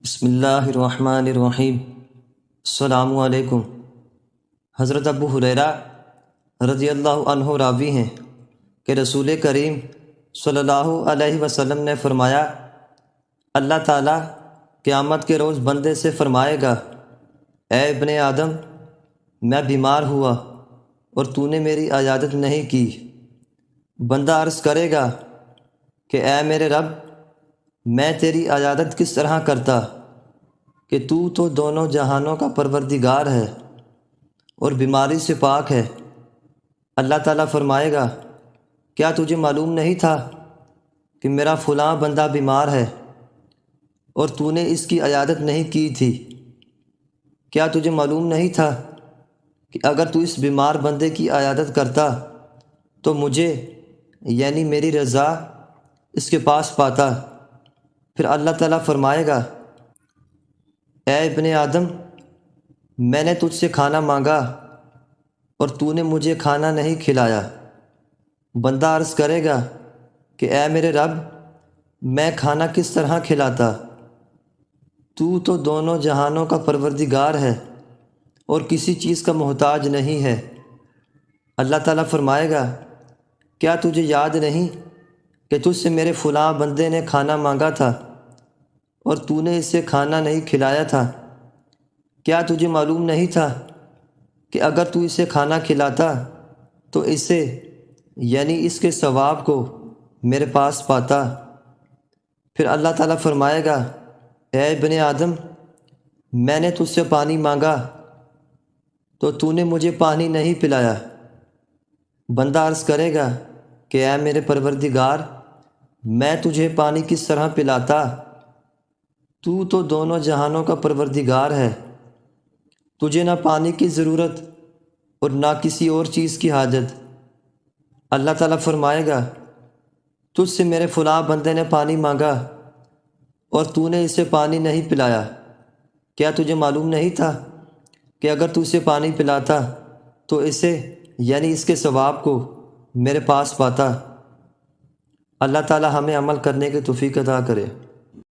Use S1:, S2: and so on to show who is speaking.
S1: بسم اللہ الرحمن الرحیم۔ السلام علیکم۔ حضرت ابو ہریرہ رضی اللہ عنہ راوی ہیں کہ رسول کریم صلی اللہ علیہ وسلم نے فرمایا، اللہ تعالیٰ قیامت کے روز بندے سے فرمائے گا، اے ابن آدم، میں بیمار ہوا اور تو نے میری عیادت نہیں کی۔ بندہ عرض کرے گا کہ اے میرے رب، میں تیری عیادت کس طرح کرتا کہ تو دونوں جہانوں کا پروردگار ہے اور بیماری سے پاک ہے۔ اللہ تعالیٰ فرمائے گا، کیا تجھے معلوم نہیں تھا کہ میرا فلاں بندہ بیمار ہے اور تو نے اس کی عیادت نہیں کی تھی؟ کیا تجھے معلوم نہیں تھا کہ اگر تو اس بیمار بندے کی عیادت کرتا تو مجھے یعنی میری رضا اس کے پاس پاتا؟ پھر اللہ تعالیٰ فرمائے گا، اے ابن آدم، میں نے تجھ سے کھانا مانگا اور تو نے مجھے کھانا نہیں کھلایا۔ بندہ عرض کرے گا کہ اے میرے رب، میں کھانا کس طرح کھلاتا؟ تو دونوں جہانوں کا پروردگار ہے اور کسی چیز کا محتاج نہیں ہے۔ اللہ تعالیٰ فرمائے گا، کیا تجھے یاد نہیں کہ تجھ سے میرے فلاں بندے نے کھانا مانگا تھا اور تو نے اسے کھانا نہیں کھلایا تھا؟ کیا تجھے معلوم نہیں تھا کہ اگر تو اسے کھانا کھلاتا تو اسے یعنی اس کے ثواب کو میرے پاس پاتا؟ پھر اللہ تعالیٰ فرمائے گا، اے ابن آدم، میں نے تجھ سے پانی مانگا تو نے مجھے پانی نہیں پلایا۔ بندہ عرض کرے گا کہ اے میرے پروردگار، میں تجھے پانی کس طرح پلاتا؟ تو دونوں جہانوں کا پروردگار ہے، تجھے نہ پانی کی ضرورت اور نہ کسی اور چیز کی حاجت۔ اللہ تعالیٰ فرمائے گا، تجھ سے میرے فلاں بندے نے پانی مانگا اور تو نے اسے پانی نہیں پلایا۔ کیا تجھے معلوم نہیں تھا کہ اگر تو اسے پانی پلاتا تو اسے یعنی اس کے ثواب کو میرے پاس پاتا؟ اللہ تعالیٰ ہمیں عمل کرنے کی توفیق عطا کرے۔